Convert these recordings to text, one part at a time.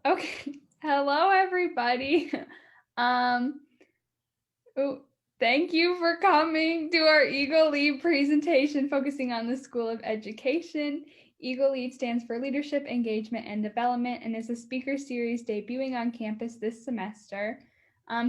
Okay. Hello, everybody. Um, oh, Thank you for coming to our Eagle Lead presentation focusing on the School of Education. Eagle Lead stands for Leadership, Engagement, and Development and is a speaker series debuting on campus this semester.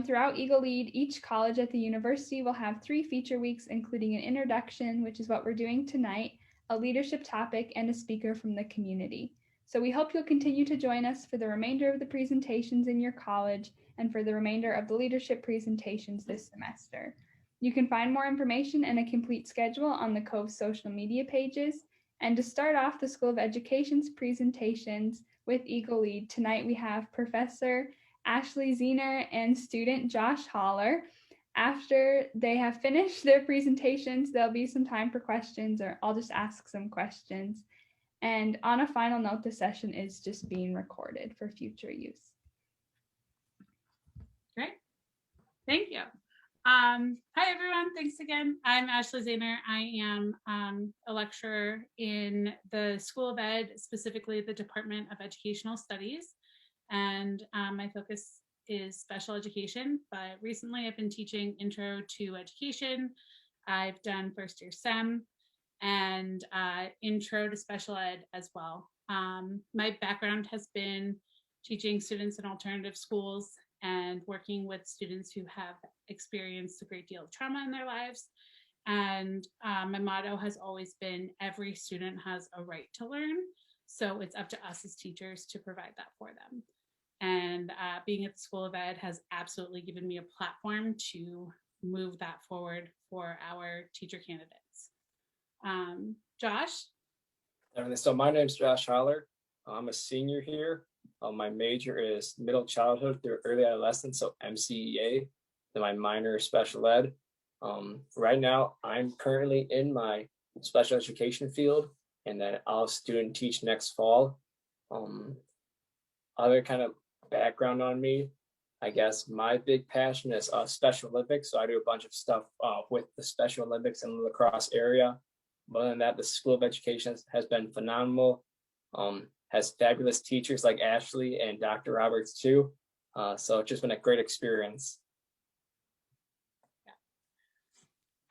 Throughout Eagle Lead, each college at the university will have 3 feature weeks, including an introduction, which is what we're doing tonight, a leadership topic, and a speaker from the community. So we hope you'll continue to join us for the remainder of the presentations in your college and for the remainder of the leadership presentations this semester. You can find more information and a complete schedule on the Cove social media pages. And to start off the School of Education's presentations with Eagle Lead, tonight we have Professor Ashley Zehner and student Josh Holler. After they have finished their presentations, there'll be some time for questions, or I'll just ask some questions. And on a final note, the session is just being recorded for future use. Great. Thank you. Hi, everyone. Thanks again. I'm Ashley Zehner. I am a lecturer in the School of Ed, specifically the Department of Educational Studies. And my focus is special education. But recently, I've been teaching Intro to Education. I've done first year SEM and Intro to Special Ed as well. My background has been teaching students in alternative schools and working with students who have experienced a great deal of trauma in their lives. And my motto has always been every student has a right to learn. So it's up to us as teachers to provide that for them. And being at the School of Ed has absolutely given me a platform to move that forward for our teacher candidates. Josh? So my name's Josh Holler. I'm a senior here. My major is middle childhood through early adolescence, so MCEA. Then my minor is special ed. Right now, I'm currently in my special education field, and then I'll student teach next fall. Other kind of background on me, I guess my big passion is Special Olympics. So I do a bunch of stuff with the Special Olympics in the lacrosse area. But other than that, the School of Education has been phenomenal. Has fabulous teachers like Ashley and Dr. Roberts too. So it's just been a great experience.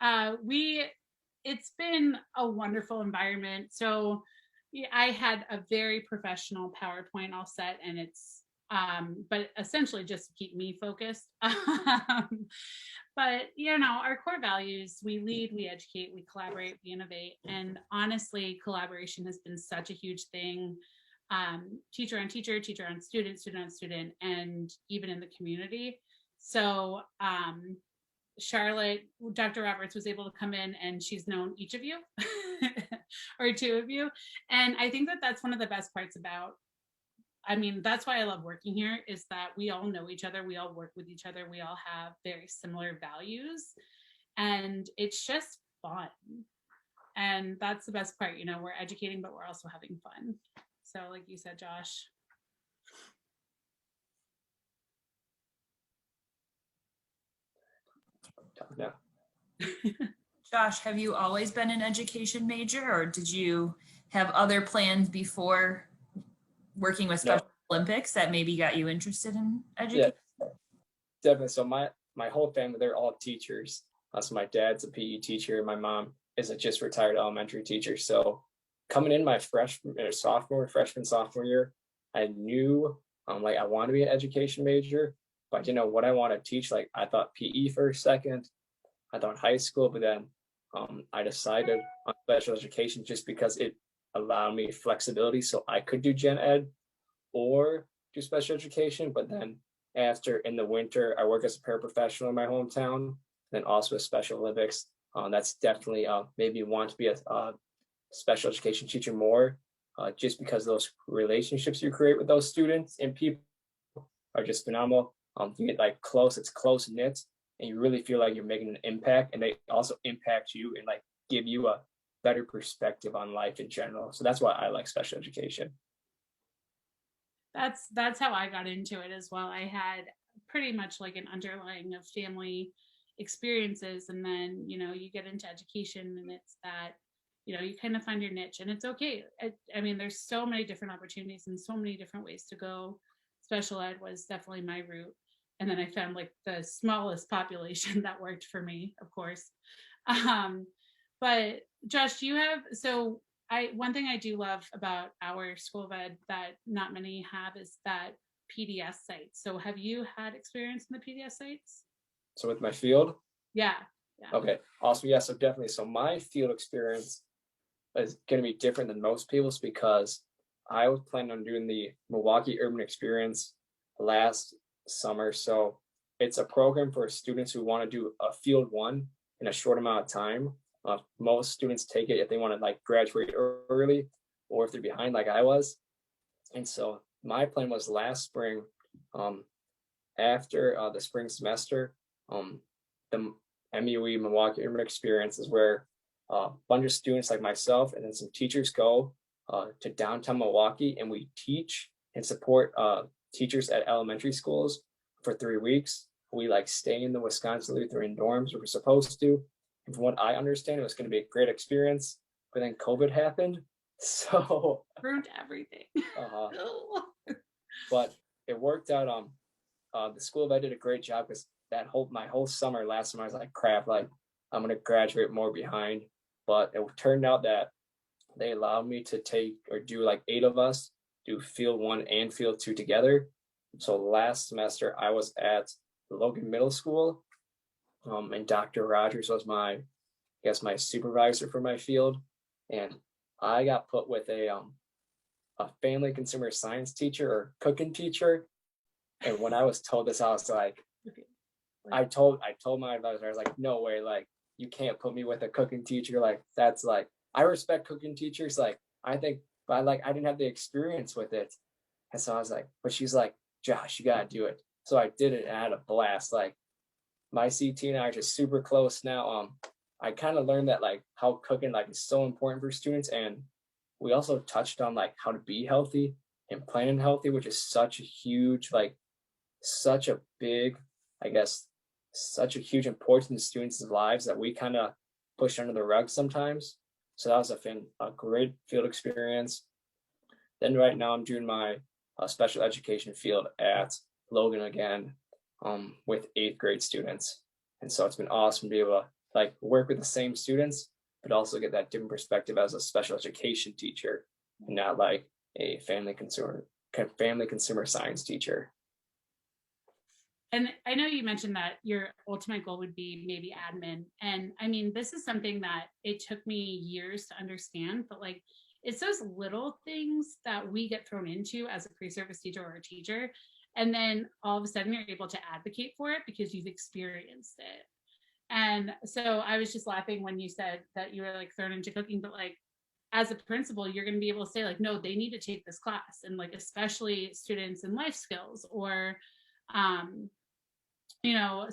It's been a wonderful environment. So I had a very professional PowerPoint all set, and it's but essentially just to keep me focused. But our core values: we lead, we educate, we collaborate, we innovate. And honestly, collaboration has been such a huge thing. Teacher on teacher, teacher on student, student on student, and even in the community. So Charlotte, Dr. Roberts was able to come in, and she's known each of you or two of you. And I think that that's one of the best parts about, that's why I love working here, is that we all know each other. We all work with each other. We all have very similar values, and it's just fun. And that's the best part, we're educating, but we're also having fun. So like you said, Josh. Yeah. Josh, have you always been an education major, or did you have other plans before working with Special Olympics that maybe got you interested in education? Yeah, definitely. So my whole family, they're all teachers. So my dad's a PE teacher, and my mom is a just retired elementary teacher. So coming in my freshman, sophomore year, I knew like I want to be an education major, but I didn't know what I want to teach. Like I thought PE for a second, I thought high school, but then I decided on special education just because it allowed me flexibility, so I could do gen ed or do special education. But then after, in the winter, I work as a paraprofessional in my hometown, then also with Special Olympics. That's definitely made me want to be a special education teacher more, just because those relationships you create with those students and people are just phenomenal. You get like it's close knit, and you really feel like you're making an impact, and they also impact you and like give you a better perspective on life in general. So that's why I like special education. That's how I got into it as well. I had pretty much like an underlying of family experiences, and then you get into education, and it's that you kind of find your niche, and it's okay. There's so many different opportunities and so many different ways to go. special ed was definitely my route. And then I found like the smallest population that worked for me, of course. But Josh, do you have, so one thing I do love about our School of Ed that not many have is that PDS site. So have you had experience in the PDS sites? So with my field, Yeah. okay, awesome. Yeah, so definitely. So my field experience is going to be different than most people's because I was planning on doing the Milwaukee Urban Experience last summer. So it's a program for students who want to do a field one in a short amount of time. Most students take it if they want to like graduate early or if they're behind like I was. And so my plan was last spring, after the spring semester, the MUE Milwaukee Urban Experience is where a bunch of students like myself and then some teachers go to downtown Milwaukee, and we teach and support teachers at elementary schools for 3 weeks. We like stay in the Wisconsin Lutheran dorms where we're supposed to. And from what I understand, it was going to be a great experience, but then COVID happened. So ruined everything. But it worked out. The School of Ed did a great job because my whole summer last summer I was like, crap, like I'm gonna graduate more behind. But it turned out that they allowed me to take or do like 8 of us do field 1 and field 2 together. So last semester I was at Logan Middle School, and Dr. Rogers was my supervisor for my field, and I got put with a family consumer science teacher or cooking teacher. And when I was told this, I was like, I told my advisor, I was like, no way, like you can't put me with a cooking teacher. Like that's like, I respect cooking teachers, like I think, but like I didn't have the experience with it. And so I was like, but she's like, Josh, you gotta do it. So I did it and I had a blast. Like my CT and I are just super close now. I kind of learned that like how cooking like is so important for students, and we also touched on like how to be healthy and planning healthy, which is such a huge like such a big, I guess, such a huge importance in students' lives that we kind of push under the rug sometimes. So that was a great field experience. Then right now I'm doing my special education field at Logan again, with 8th grade students. And so it's been awesome to be able to like work with the same students, but also get that different perspective as a special education teacher and not like a family consumer science teacher. And I know you mentioned that your ultimate goal would be maybe admin. And I mean, this is something that it took me years to understand, but like it's those little things that we get thrown into as a pre-service teacher or a teacher. And then all of a sudden you're able to advocate for it because you've experienced it. And so I was just laughing when you said that you were like thrown into cooking, but like as a principal, you're going to be able to say like, no, they need to take this class. And like, especially students in life skills or, you know,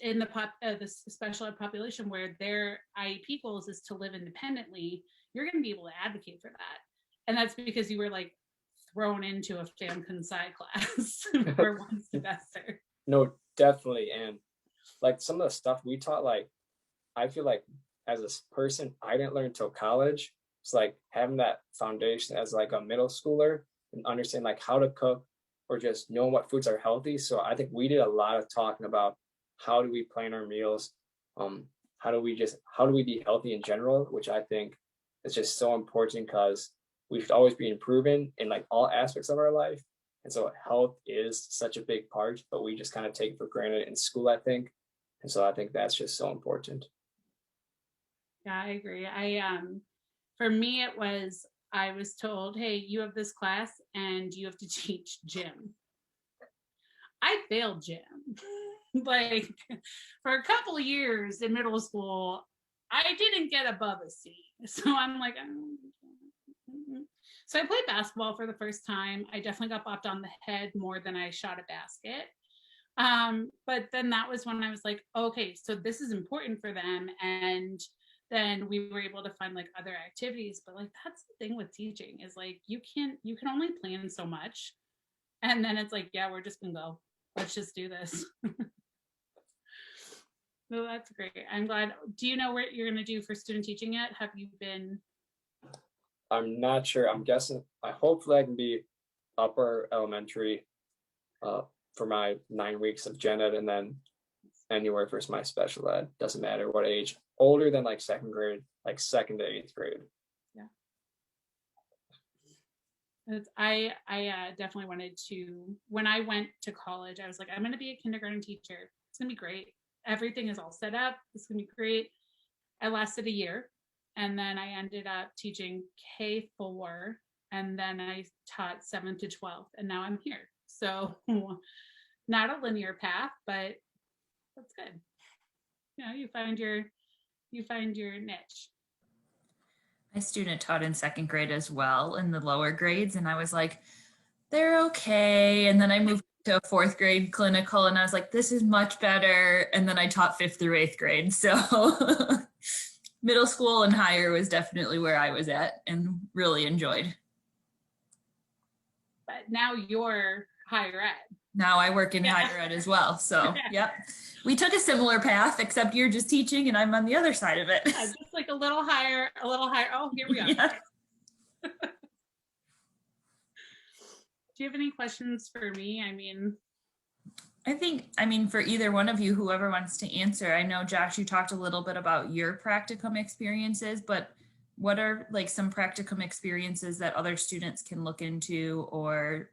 in the special ed population where their IEP goals is to live independently, you're going to be able to advocate for that. And that's because you were like thrown into a fam con sci class for one semester. No, definitely. And like some of the stuff we taught, like I feel like as a person, I didn't learn until college. It's like having that foundation as like a middle schooler and understand like how to cook or just knowing what foods are healthy. So I think we did a lot of talking about how do we plan our meals, how do we be healthy in general, which I think is just so important because we should always be improving in like all aspects of our life. And so health is such a big part, but we just kind of take it for granted in school, I think. And so I think that's just so important. Yeah, I agree. For me, I was told, hey, you have this class and you have to teach gym. I failed gym. Like for a couple of years in middle school, I didn't get above a C. So I'm like, so I played basketball for the first time. I definitely got bopped on the head more than I shot a basket. But then that was when I was like, okay, so this is important for them. And then we were able to find like other activities. But like that's the thing with teaching is like you can only plan so much. And then it's like, yeah, we're just gonna go. Let's just do this. So that's great. I'm glad. Do you know what you're gonna do for student teaching yet? Have you been? I'm not sure. I'm guessing hopefully I can be upper elementary for my 9 weeks of gen ed, and then anywhere for my special ed. Doesn't matter what age. Older than like second grade, like second to eighth grade. I definitely wanted to, when I went to college, I was like, I'm going to be a kindergarten teacher. It's going to be great. Everything is all set up. It's going to be great. I lasted a year, and then I ended up teaching K4, and then I taught 7th to 12th, and now I'm here. So not a linear path, but that's good. You know, you find your niche. My student taught in second grade as well in the lower grades, and I was like, they're okay. And then I moved to a fourth grade clinical, and I was like, this is much better. And then I taught 5th through 8th grade. So middle school and higher was definitely where I was at and really enjoyed. But now you're higher ed. Now I work in higher ed as well. So, yep. We took a similar path, except you're just teaching and I'm on the other side of it. Yeah, just like a little higher, a little higher. Oh, here we are. Yeah. Do you have any questions for me? I think, for either one of you, whoever wants to answer, I know, Josh, you talked a little bit about your practicum experiences, but what are like some practicum experiences that other students can look into? Or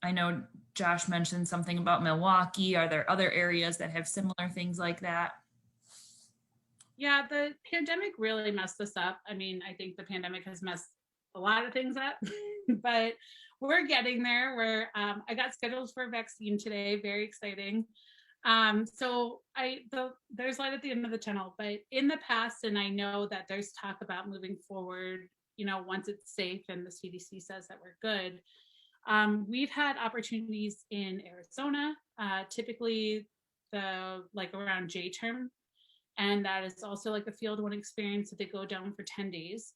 I know Josh mentioned something about Milwaukee. Are there other areas that have similar things like that? Yeah, the pandemic really messed us up. I think the pandemic has messed a lot of things up, but we're getting there. I got scheduled for a vaccine today. Very exciting. So there's light at the end of the tunnel, but in the past, and I know that there's talk about moving forward, once it's safe and the CDC says that we're good. We've had opportunities in Arizona, typically around J term. And that is also like a field one experience that they go down for 10 days.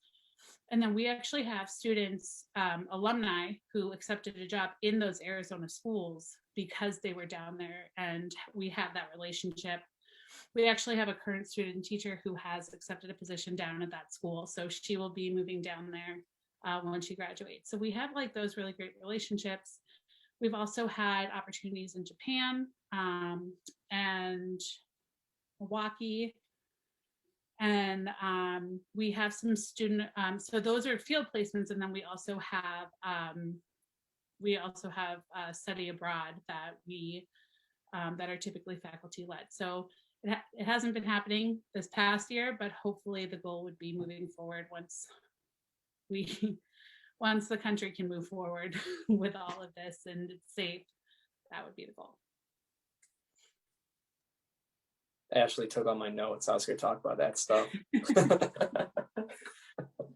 And then we actually have students, alumni who accepted a job in those Arizona schools because they were down there, and we have that relationship. We actually have a current student teacher who has accepted a position down at that school. So she will be moving down there when she graduates. So we have like those really great relationships. We've also had opportunities in Japan and Milwaukee. And we have some student, so those are field placements. And then we also have study abroad that are typically faculty led. So it hasn't been happening this past year, but hopefully the goal would be moving forward once the country can move forward with all of this and it's safe. That would be the goal. Ashley took all my notes. I was going to talk about that stuff.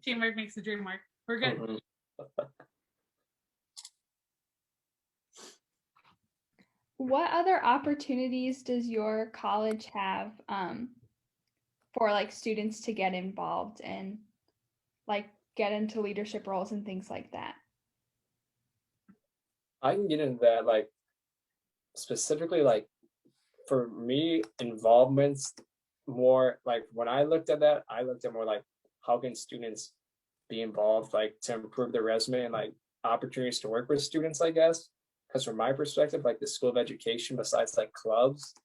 Teamwork makes the dream work. We're good. Mhm. What other opportunities does your college have for like students to get involved and like get into leadership roles and things like that? I can get into that, like specifically, like for me, involvements more like when I looked at that, I looked at more like how can students be involved, like to improve their resume and like opportunities to work with students, I guess. Because from my perspective, like the School of Education, besides like clubs,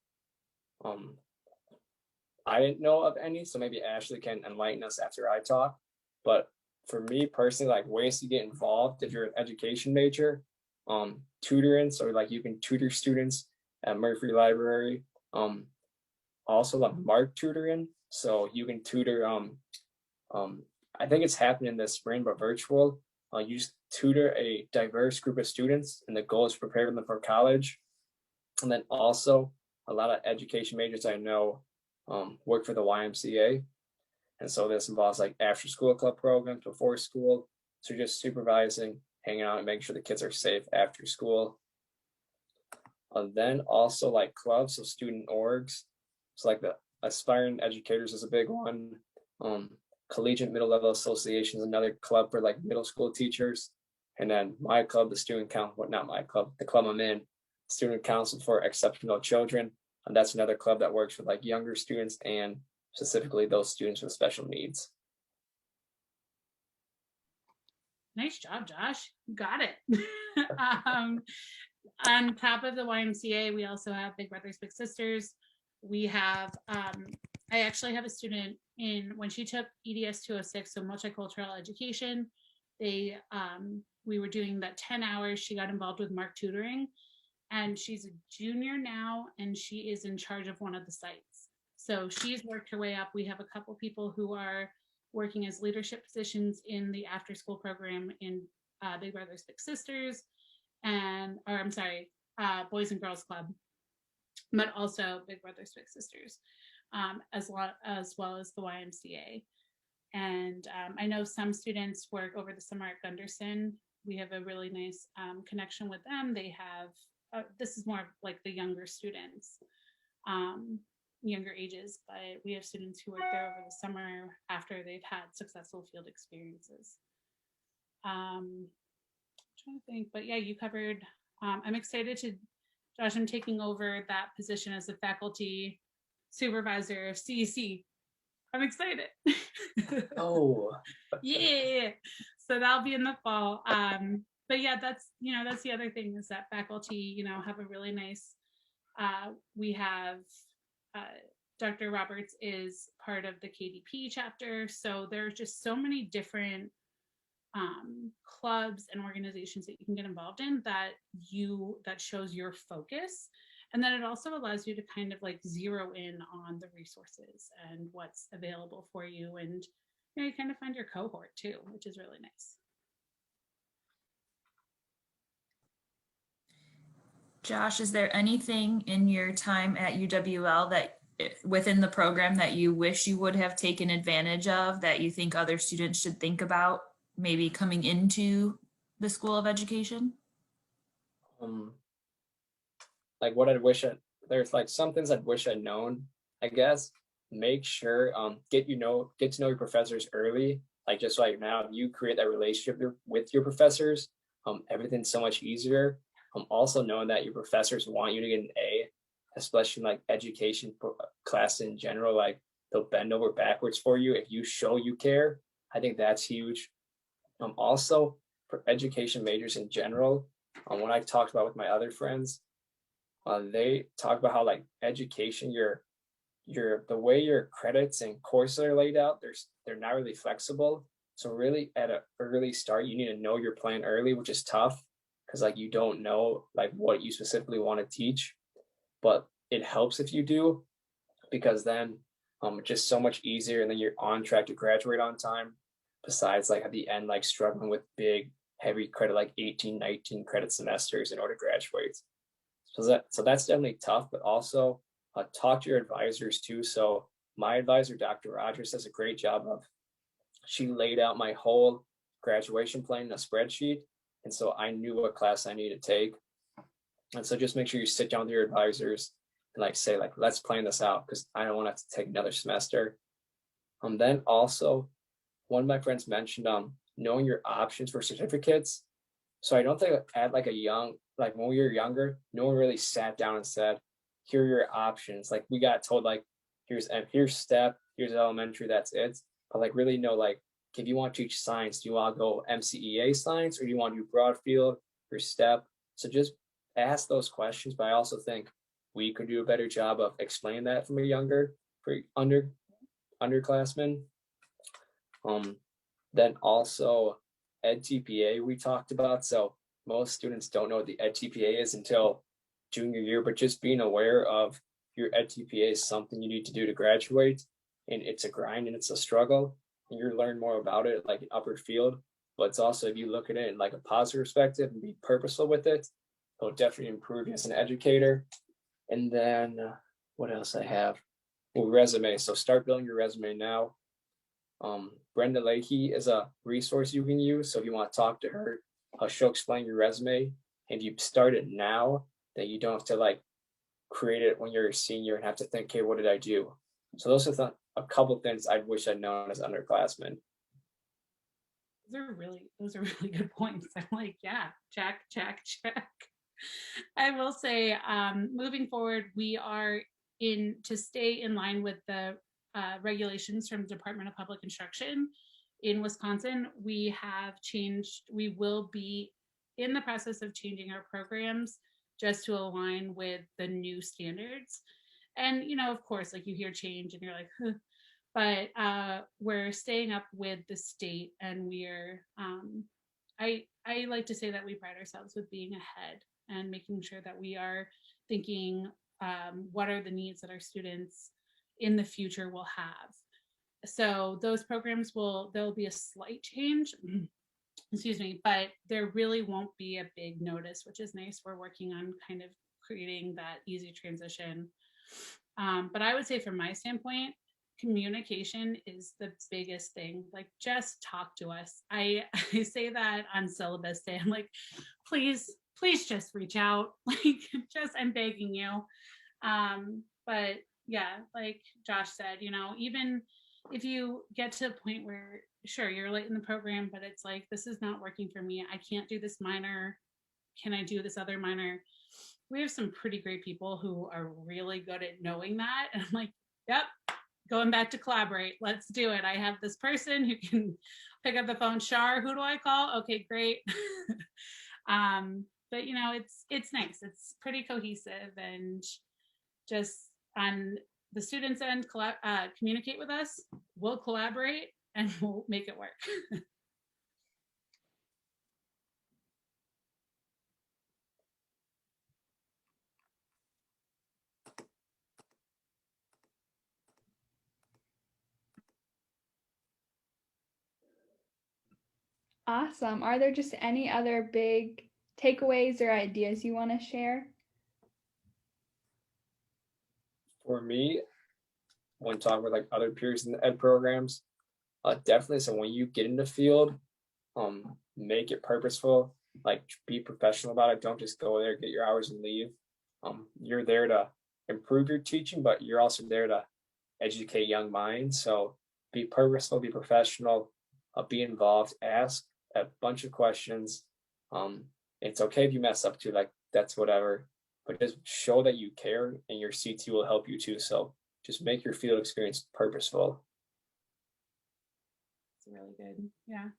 I didn't know of any. So maybe Ashley can enlighten us after I talk. But for me personally, like ways to get involved if you're an education major, tutoring, so like you can tutor students at Murphy Library. Also like Mark tutoring, so you can tutor. I think it's happening this spring, but virtual. You just tutor a diverse group of students, and the goal is to prepare them for college. And then also a lot of education majors I know work for the YMCA, and so this involves like after school club programs before school. So just supervising, hanging out, and making sure the kids are safe after school. And then also like clubs, so student orgs. So like the aspiring educators is a big one. Collegiate middle level association is another club for like middle school teachers. And then my club, the student council, well, not my club, the club I'm in, Student Council for Exceptional Children. And that's another club that works with like younger students and specifically those students with special needs. Nice job, Josh. You got it. On top of the YMCA, we also have Big Brothers Big Sisters. We have I actually have a student in when she took EDS 206, so multicultural education. They we were doing that 10 hours. She got involved with Mark tutoring, and she's a junior now, and she is in charge of one of the sites. So she's worked her way up. We have a couple people who are working as leadership positions in the after school program in Big Brothers Big Sisters, and or I'm sorry, Boys and Girls Club, but also Big Brothers Big Sisters, as well as the YMCA. And I know some students work over the summer at Gunderson. We have a really nice connection with them. They have this is more like the younger students, younger ages, but we have students who work there over the summer after they've had successful field experiences. I'm trying to think, but yeah, you covered. I'm excited to, Josh, I'm taking over that position as a faculty supervisor of CEC. I'm excited. Oh, Yeah. So that'll be in the fall. But yeah, that's the other thing is that faculty, have a really nice, we have Dr. Roberts is part of the KDP chapter. So there's just so many different clubs and organizations that you can get involved in that shows your focus, and then it also allows you to kind of like zero in on the resources and what's available for you, and you kind of find your cohort too, which is really nice. Josh, is there anything in your time at UWL that within the program that you wish you would have taken advantage of that you think other students should think about maybe coming into the School of Education? like what there's like some things I'd wish I'd known, I guess. Make sure get to know your professors early. Like just like now, if you create that relationship with your professors, everything's so much easier. Also knowing that your professors want you to get an A, especially in like education class in general, like they'll bend over backwards for you if you show you care. I think that's huge. Also for education majors in general, when I talked about with my other friends, they talk about how like education, the way your credits and courses are laid out, they're not really flexible. So really at an early start, you need to know your plan early, which is tough because like you don't know like what you specifically want to teach, but it helps if you do, because then it's just so much easier, and then you're on track to graduate on time. Besides like at the end, like struggling with big heavy credit, like 18, 19 credit semesters in order to graduate. So that's definitely tough, but also talk to your advisors too. So my advisor, Dr. Rogers, does a great job of, she laid out my whole graduation plan in a spreadsheet. And so I knew what class I needed to take. And so just make sure you sit down with your advisors and like say, like, let's plan this out because I don't want to have to take another semester. Then also, one of my friends mentioned knowing your options for certificates. So I don't think at like like when we were younger, no one really sat down and said, here are your options. Like we got told like, here's STEP, here's elementary, that's it. But like really know like, if you want to teach science, do you want to go MCEA science or do you want to do broad field or STEP? So just ask those questions. But I also think we could do a better job of explaining that for underclassmen. Then also EdTPA we talked about. So most students don't know what the EdTPA is until junior year, but just being aware of your EdTPA is something you need to do to graduate, and it's a grind and it's a struggle, and you learn more about it like in upper field. But it's also, if you look at it in like a positive perspective and be purposeful with it, it'll definitely improve you as an educator. And then what else I have? Well, resume. So start building your resume now. Brenda Leahy is a resource you can use. So if you want to talk to her, she'll explain your resume. And if you start it now, then you don't have to like create it when you're a senior and have to think, okay, what did I do? So those are a couple things I wish I'd known as underclassmen. Those are really good points. I'm like, yeah, check. I will say, moving forward, we are to stay in line with the regulations from the Department of Public Instruction in Wisconsin. We will be in the process of changing our programs just to align with the new standards. And, of course, like you hear change and you're like, huh. But we're staying up with the state, and I like to say that we pride ourselves with being ahead and making sure that we are thinking what are the needs that our students in the future will have. So those programs there'll be a slight change, excuse me, but there really won't be a big notice, which is nice. We're working on kind of creating that easy transition. But I would say from my standpoint, communication is the biggest thing. Like, just talk to us. I say that on syllabus day. I'm like, please just reach out. Like, just, I'm begging you. But yeah, like Josh said, even if you get to a point where, sure, you're late in the program, but it's like, this is not working for me. I can't do this minor. Can I do this other minor? We have some pretty great people who are really good at knowing that. And I'm like, yep, going back to collaborate. Let's do it. I have this person who can pick up the phone. Shar, who do I call? Okay, great. But it's nice. It's pretty cohesive, and just on the students' end, communicate with us. We'll collaborate and we'll make it work. Awesome. Are there just any other big takeaways or ideas you want to share? For me, when talking with like other peers in the ed programs, definitely. So when you get in the field, make it purposeful. Like, be professional about it. Don't just go there, get your hours, and leave. You're there to improve your teaching, but you're also there to educate young minds. So be purposeful, be professional, be involved, ask a bunch of questions. It's okay if you mess up too, like that's whatever, but just show that you care, and your CT will help you too. So just make your field experience purposeful. It's really good. Yeah.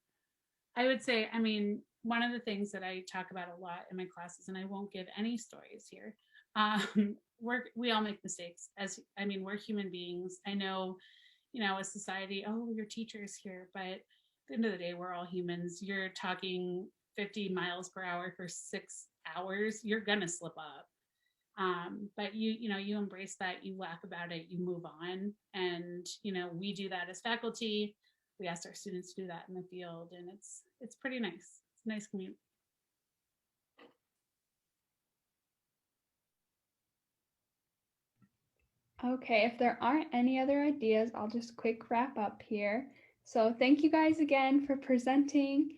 I would say, one of the things that I talk about a lot in my classes, and I won't give any stories here, we all make mistakes. We're human beings. I know, a society, oh, your teacher's here, but at the end of the day, we're all humans. You're talking 50 miles per hour for 6 hours, you're gonna slip up. But you embrace that, you laugh about it, you move on. And, we do that as faculty. We ask our students to do that in the field, and it's pretty nice. It's a nice community. Okay, if there aren't any other ideas, I'll just quick wrap up here. So thank you guys again for presenting.